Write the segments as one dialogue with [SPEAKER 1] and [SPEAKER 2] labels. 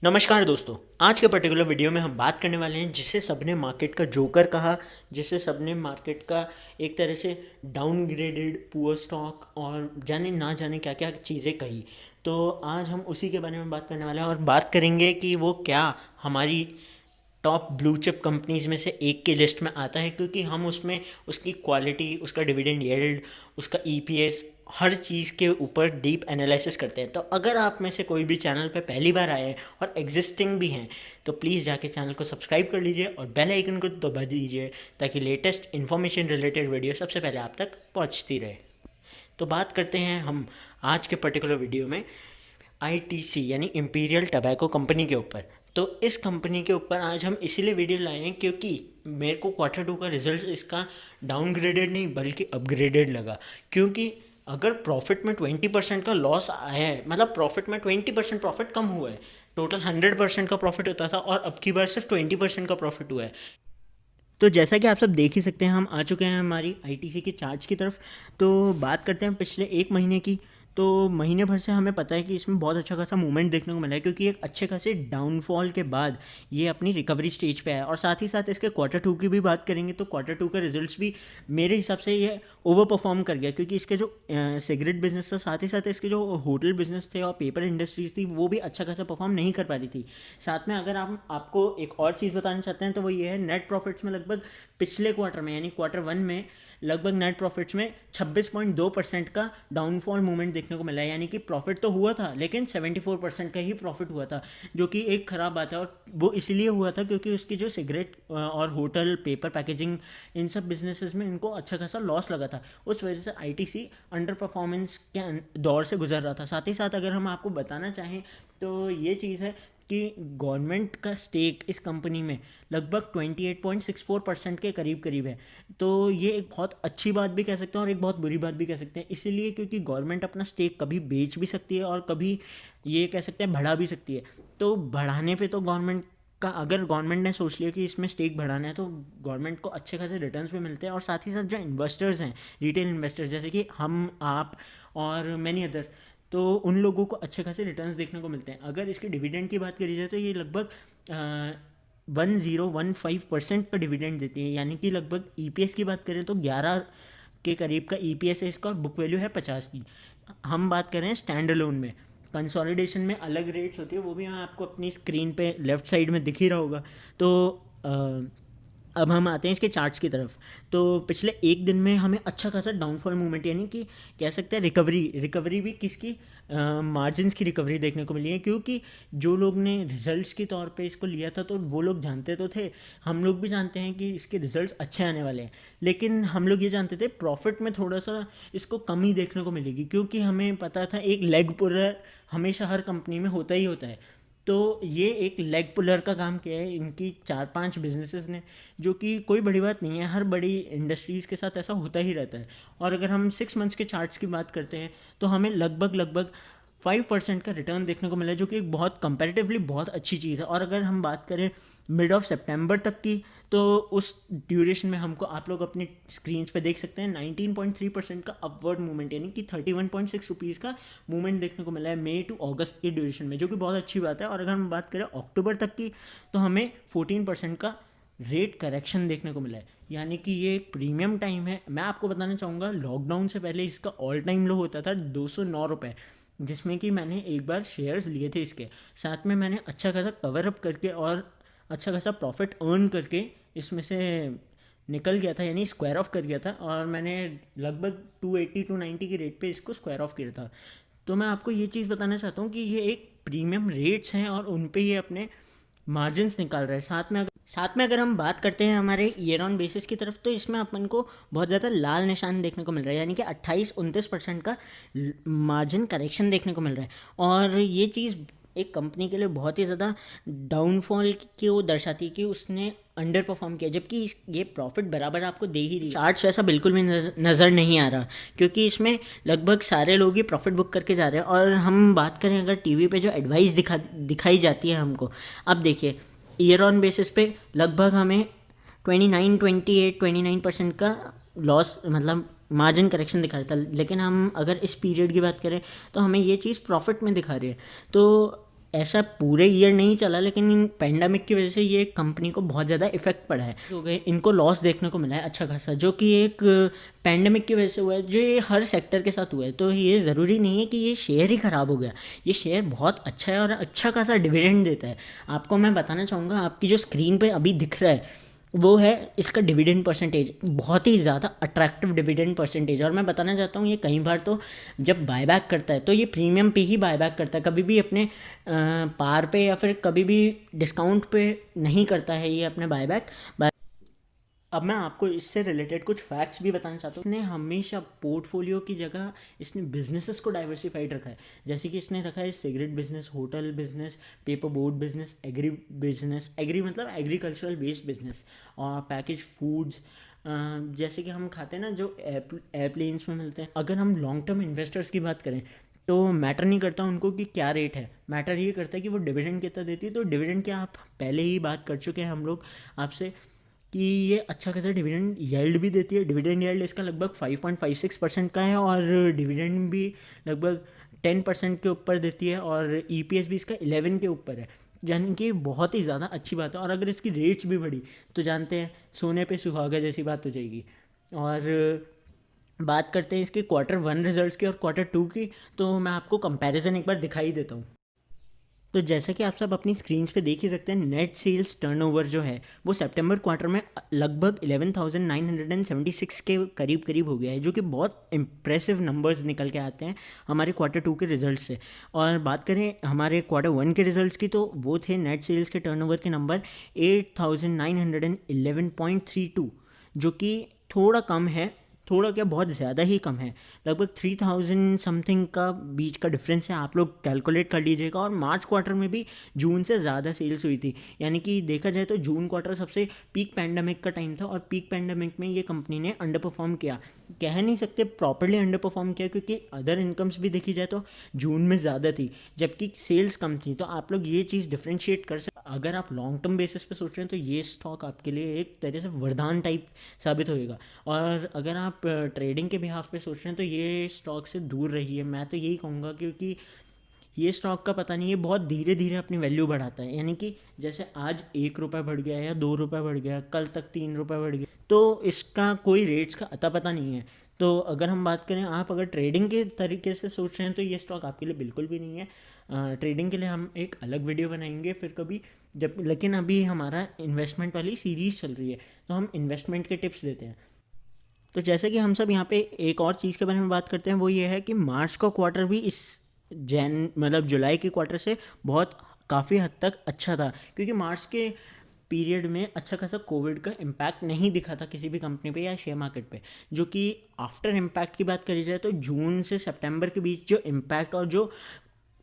[SPEAKER 1] नमस्कार दोस्तों। आज के पर्टिकुलर वीडियो में हम बात करने वाले हैं जिसे सबने मार्केट का जोकर कहा, जिसे सबने मार्केट का एक तरह से डाउनग्रेडेड पुअर स्टॉक और जाने ना जाने क्या क्या चीज़ें कही। तो आज हम उसी के बारे में बात करने वाले हैं और बात करेंगे कि वो क्या हमारी टॉप ब्लू चिप कंपनीज़ में से एक की लिस्ट में आता है, क्योंकि हम उसमें उसकी क्वालिटी, उसका डिविडेंड यील्ड, उसका ईपीएस, हर चीज़ के ऊपर डीप एनालिसिस करते हैं। तो अगर आप में से कोई भी चैनल पे पहली बार आए हैं और एग्जिस्टिंग भी हैं तो प्लीज़ जाके चैनल को सब्सक्राइब कर लीजिए और बेल आइकन को दबा दीजिए ताकि लेटेस्ट इन्फॉर्मेशन रिलेटेड वीडियो सबसे पहले आप तक पहुंचती रहे। तो बात करते हैं हम आज के पर्टिकुलर वीडियो में आईटीसी यानी इम्पीरियल टबैको कंपनी के ऊपर। तो इस कंपनी के ऊपर आज हम इसीलिए वीडियो लाए हैं क्योंकि मेरे को क्वार्टर टू का रिजल्ट इसका डाउनग्रेडेड नहीं बल्कि अपग्रेडेड लगा। क्योंकि अगर प्रॉफिट में 20% का लॉस आया है, मतलब प्रॉफिट में 20% प्रॉफिट कम हुआ है, टोटल 100% का प्रॉफिट होता था और अब की बार सिर्फ 20% का प्रॉफिट हुआ है। तो जैसा कि आप सब देख ही सकते हैं, हम आ चुके हैं हमारी आईटीसी के चार्ट्स की तरफ। तो बात करते हैं पिछले एक महीने की। तो महीने भर से हमें पता है कि इसमें बहुत अच्छा खासा मूवमेंट देखने को मिला है, क्योंकि एक अच्छे खासे डाउनफॉल के बाद ये अपनी रिकवरी स्टेज पे है। और साथ ही साथ इसके क्वार्टर टू की भी बात करेंगे तो क्वार्टर टू के रिजल्ट्स भी मेरे हिसाब से ये ओवर परफॉर्म कर गया, क्योंकि इसके जो सिगरेट बिजनेस था, साथ ही साथ इसके जो होटल बिजनेस थे और पेपर इंडस्ट्रीज थी, वो भी अच्छा खासा परफॉर्म नहीं कर पा रही थी। साथ में अगर हम आपको एक और चीज़ बताना चाहते हैं तो वो ये है, नेट प्रॉफिट्स में लगभग पिछले क्वार्टर में यानी क्वार्टर वन में लगभग नेट प्रॉफिट्स में 26.2% का डाउनफॉल मूवमेंट देखने को मिला है। यानी कि प्रॉफिट तो हुआ था लेकिन 74% का ही प्रॉफिट हुआ था, जो कि एक ख़राब बात है। और वो इसलिए हुआ था क्योंकि उसकी जो सिगरेट और होटल, पेपर पैकेजिंग, इन सब बिजनेसेस में इनको अच्छा खासा लॉस लगा था। उस वजह से आईटीसी अंडर परफॉर्मेंस के दौर से गुजर रहा था। साथ ही साथ अगर हम आपको बताना चाहें तो ये चीज़ है कि गवर्नमेंट का स्टेक इस कंपनी में लगभग 28.64% के करीब करीब है। तो ये एक बहुत अच्छी बात भी कह सकते हैं और एक बहुत बुरी बात भी कह सकते हैं, इसीलिए क्योंकि गवर्नमेंट अपना स्टेक कभी बेच भी सकती है और कभी ये कह सकते हैं बढ़ा भी सकती है। तो बढ़ाने पे तो गवर्नमेंट का, अगर गवर्नमेंट ने सोच लिया कि इसमें स्टेक बढ़ाना है तो गवर्नमेंट को अच्छे खासे रिटर्न्स भी मिलते हैं। और साथ ही साथ जो इन्वेस्टर्स हैं, रिटेल इन्वेस्टर्स जैसे कि हम, आप और मैनी अदर, तो उन लोगों को अच्छे खासे रिटर्न्स देखने को मिलते हैं। अगर इसके डिविडेंड की बात करी जाए तो ये लगभग 1015% का डिविडेंड देती है। यानी कि लगभग ईपीएस की बात करें तो 11 के करीब का ईपीएस है इसका और बुक वैल्यू है 50 की। हम बात करें स्टैंड अलोन में, कंसोलिडेशन में अलग रेट्स होती है, वो भी मैं आपको अपनी स्क्रीन पे लेफ्ट साइड में दिख ही रहा होगा। तो अब हम आते हैं इसके चार्ट्स की तरफ। तो पिछले एक दिन में हमें अच्छा खासा डाउनफॉल मूवमेंट, यानी कि कह सकते हैं रिकवरी भी किसकी, मार्जिन्स की रिकवरी देखने को मिली है। क्योंकि जो लोग ने रिजल्ट्स के तौर पे इसको लिया था तो वो लोग जानते तो थे, हम लोग भी जानते हैं कि इसके रिजल्ट्स अच्छे आने वाले हैं, लेकिन हम लोग ये जानते थे प्रॉफिट में थोड़ा सा इसको कमी देखने को मिलेगी, क्योंकि हमें पता था एक लेग पुलर हमेशा हर कंपनी में होता ही होता है। तो ये एक लेग पुलर का काम किया है इनकी 4-5 बिजनेसेस ने, जो कि कोई बड़ी बात नहीं है, हर बड़ी इंडस्ट्रीज़ के साथ ऐसा होता ही रहता है। और अगर हम 6 मंथ्स के चार्ट्स की बात करते हैं तो हमें लगभग 5% का रिटर्न देखने को मिला है, जो कि एक बहुत कंपैरेटिवली बहुत अच्छी चीज़ है। और अगर हम बात करें मिड ऑफ सितंबर तक की, तो उस ड्यूरेशन में हमको, आप लोग अपनी स्क्रीन्स पे देख सकते हैं, 19.3% का अपवर्ड मूवमेंट यानी कि 31.6 रुपीज़ का मूवमेंट देखने को मिला है मई टू अगस्त की ड्यूरेशन में, जो कि बहुत अच्छी बात है। और अगर हम बात करें अक्टूबर तक की तो हमें 14% का रेट करेक्शन देखने को मिला है। यानी कि ये एक प्रीमियम टाइम है। मैं आपको बताना चाहूँगा, लॉकडाउन से पहले इसका ऑल टाइम लो होता था 209 रुपये, जिसमें कि मैंने एक बार शेयर्स लिए थे इसके। साथ में मैंने अच्छा खासा कवर अप करके और अच्छा खासा प्रॉफिट अर्न करके इसमें से निकल गया था, यानी स्क्वायर ऑफ कर गया था। और मैंने लगभग 280-290 की रेट पे इसको स्क्वायर ऑफ किया था। तो मैं आपको ये चीज़ बताना चाहता हूँ कि ये एक प्रीमियम रेट्स हैं और उन पे ये अपने मार्जिन्स निकाल रहा है। साथ में अगर हम बात करते हैं हमारे ईयर ऑन बेसिस की तरफ, तो इसमें अपन को बहुत ज़्यादा लाल निशान देखने को मिल रहा है, यानी कि 28-29% का मार्जिन करेक्शन देखने को मिल रहा है। और ये चीज़ एक कंपनी के लिए बहुत ही ज़्यादा डाउनफॉल की वो दर्शाती है कि उसने अंडर परफॉर्म किया, जबकि ये प्रॉफिट बराबर आपको दे ही रही है। चार्ट्स वैसा बिल्कुल भी नज़र नहीं आ रहा, क्योंकि इसमें लगभग सारे लोग ही प्रॉफिट बुक करके जा रहे हैं। और हम बात करें अगर टीवी पे जो एडवाइस दिखाई जाती है हमको, अब देखिए ईयर ऑन बेसिस पे लगभग हमें 29% का लॉस, मतलब मार्जिन करेक्शन दिखा रहा था। लेकिन हम अगर इस पीरियड की बात करें तो हमें ये चीज़ प्रॉफिट में दिखा रही है। तो ऐसा पूरे ईयर नहीं चला, लेकिन इन पैंडमिक की वजह से ये कंपनी को बहुत ज़्यादा इफेक्ट पड़ा है। हो गए, इनको लॉस देखने को मिला है अच्छा खासा, जो कि एक पैंडमिक की वजह से हुआ है, जो ये हर सेक्टर के साथ हुआ है। तो ये ज़रूरी नहीं है कि ये शेयर ही ख़राब हो गया, ये शेयर बहुत अच्छा है और अच्छा खासा डिविडेंड देता है। आपको मैं बताना चाहूँगा, आपकी जो स्क्रीन पे अभी दिख रहा है वो है इसका डिविडेंड परसेंटेज, बहुत ही ज़्यादा अट्रैक्टिव डिविडेंड परसेंटेज। और मैं बताना चाहता हूँ, ये कई बार तो जब बायबैक करता है तो ये प्रीमियम पे ही बायबैक करता है, कभी भी अपने पार पे या फिर कभी भी डिस्काउंट पे नहीं करता है ये अपने बायबैक। अब मैं आपको इससे रिलेटेड कुछ फैक्ट्स भी बताना चाहता हूँ। इसने हमेशा पोर्टफोलियो की जगह इसने बिजनेसेस को डाइवर्सिफाइड रखा है। जैसे कि इसने रखा है cigarette business, hotel business, paper board business, agri business, agri मतलब एग्रीकल्चरल बेस्ड बिजनेस, और पैकेज फूड्स, जैसे कि हम खाते हैं ना जो एयरप्लेन्स में मिलते हैं। अगर हम लॉन्ग टर्म इन्वेस्टर्स की बात करें तो मैटर नहीं करता उनको कि क्या रेट है, मैटर ये करता है कि वो डिविडेंड कितना देती है। तो डिविडेंड क्या, आप पहले ही बात कर चुके हैं हम लोग आपसे कि ये अच्छा खासा डिविडेंड यील्ड भी देती है। डिविडेंड यील्ड इसका लगभग 5.56% का है, और डिविडेंड भी लगभग 10% के ऊपर देती है, और ईपीएस भी इसका 11 के ऊपर है, यानी कि बहुत ही ज़्यादा अच्छी बात है। और अगर इसकी रेट्स भी बढ़ी तो जानते हैं सोने पे सुहागा जैसी बात हो जाएगी। और बात करते हैं इसके Q1 रिजल्ट्स की और Q2 की, तो मैं आपको कंपैरिजन एक बार दिखाई देता हूँ। तो जैसा कि आप सब अपनी स्क्रीन्स पे देख ही सकते हैं, नेट सेल्स टर्नओवर जो है वो सितंबर क्वार्टर में लगभग 11,976 के करीब करीब हो गया है, जो कि बहुत इंप्रेसिव नंबर्स निकल के आते हैं हमारे Q2 के रिजल्ट से। और बात करें हमारे Q1 के रिजल्ट्स की, तो वो थे नेट सेल्स के टर्नओवर के नंबर 8,911.32, जो कि थोड़ा कम है, थोड़ा क्या बहुत ज़्यादा ही कम है, लगभग 3,000 समथिंग का बीच का डिफरेंस है। आप लोग कैलकुलेट कर लीजिएगा। और मार्च क्वार्टर में भी जून से ज़्यादा सेल्स हुई थी, यानी कि देखा जाए तो जून क्वार्टर सबसे पीक पैंडमिक का टाइम था, और पीक पैंडमिक में ये कंपनी ने अंडर परफॉर्म किया। कह नहीं सकते प्रॉपरली अंडर परफॉर्म किया, क्योंकि अदर इनकम्स भी देखी जाए तो जून में ज़्यादा थी जबकि सेल्स कम थी। तो आप लोग ये चीज़ डिफ्रेंशिएट कर सकते। अगर आप लॉन्ग टर्म बेसिस पे सोच रहे हैं तो ये स्टॉक आपके लिए एक तरह से वरदान टाइप साबित होएगा। और अगर आप ट्रेडिंग के बिहाफ पे सोच रहे हैं तो ये स्टॉक से दूर रहिए, मैं तो यही कहूँगा, क्योंकि ये स्टॉक का पता नहीं, ये बहुत धीरे धीरे अपनी वैल्यू बढ़ाता है। यानी कि जैसे आज 1 रुपये बढ़ गया या 2 रुपये बढ़ गया, कल तक 3 रुपये बढ़ गया, तो इसका कोई रेट्स का अता पता नहीं है। तो अगर हम बात करें, आप अगर ट्रेडिंग के तरीके से सोच रहे हैं तो ये स्टॉक आपके लिए बिल्कुल भी नहीं है। ट्रेडिंग के लिए हम एक अलग वीडियो बनाएंगे फिर कभी, जब, लेकिन अभी हमारा इन्वेस्टमेंट वाली सीरीज़ चल रही है तो हम इन्वेस्टमेंट के टिप्स देते हैं। तो जैसे कि हम सब यहाँ पे एक और चीज़ के बारे में बात करते हैं, वो ये है कि मार्च का क्वार्टर भी इस मतलब जुलाई के क्वार्टर से बहुत काफ़ी हद तक अच्छा था, क्योंकि मार्च के पीरियड में अच्छा खासा कोविड का इम्पैक्ट नहीं दिखा था किसी भी कंपनी पे या शेयर मार्केट पे। जो कि आफ्टर इम्पैक्ट की बात करी जाए तो जून से सितंबर के बीच जो इम्पैक्ट और जो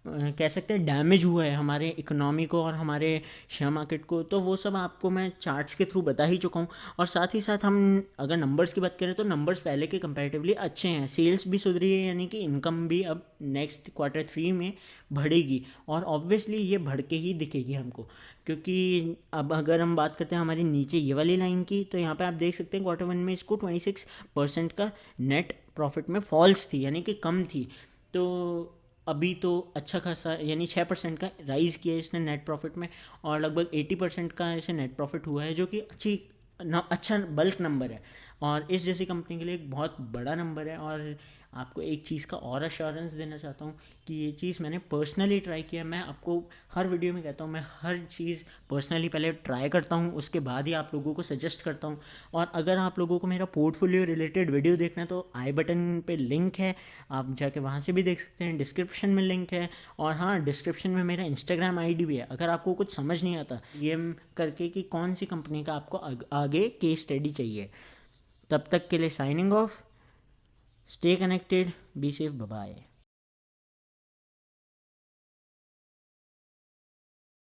[SPEAKER 1] कह सकते हैं डैमेज हुआ है हमारे इकोनॉमी को और हमारे शेयर मार्केट को, तो वो सब आपको मैं चार्ट्स के थ्रू बता ही चुका हूँ। और साथ ही साथ हम अगर नंबर्स की बात करें तो नंबर्स पहले के कंपैरेटिवली अच्छे हैं, सेल्स भी सुधरी है, यानी कि इनकम भी अब नेक्स्ट Q3 में बढ़ेगी, और ऑब्वियसली ये बढ़ के ही दिखेगी हमको। क्योंकि अब अगर हम बात करते हैं हमारी नीचे ये वाली लाइन की, तो यहाँ पे आप देख सकते हैं Q1 में इसको 26% का नेट प्रॉफिट में फॉल्स थी, यानी कि कम थी। तो अभी तो अच्छा खासा, यानी 6% का राइज़ किया है इसने नेट प्रॉफिट में, और लगभग 80% का इसे नेट प्रॉफिट हुआ है, जो कि अच्छा बल्क नंबर है, और इस जैसी कंपनी के लिए एक बहुत बड़ा नंबर है। और आपको एक चीज़ का और अश्योरेंस देना चाहता हूँ कि ये चीज़ मैंने पर्सनली ट्राई किया। मैं आपको हर वीडियो में कहता हूँ, मैं हर चीज़ पर्सनली पहले ट्राई करता हूँ, उसके बाद ही आप लोगों को सजेस्ट करता हूँ। और अगर आप लोगों को मेरा पोर्टफोलियो रिलेटेड वीडियो देखना है तो आई बटन पे लिंक है, आप जाके वहाँ से भी देख सकते हैं, डिस्क्रिप्शन में लिंक है। और हाँ, डिस्क्रिप्शन में मेरा इंस्टाग्राम आईडी भी है। अगर आपको कुछ समझ नहीं आता DM करके कि कौन सी कंपनी का आपको आगे केस स्टडी चाहिए। तब तक के लिए signing off, stay connected, be safe, bye.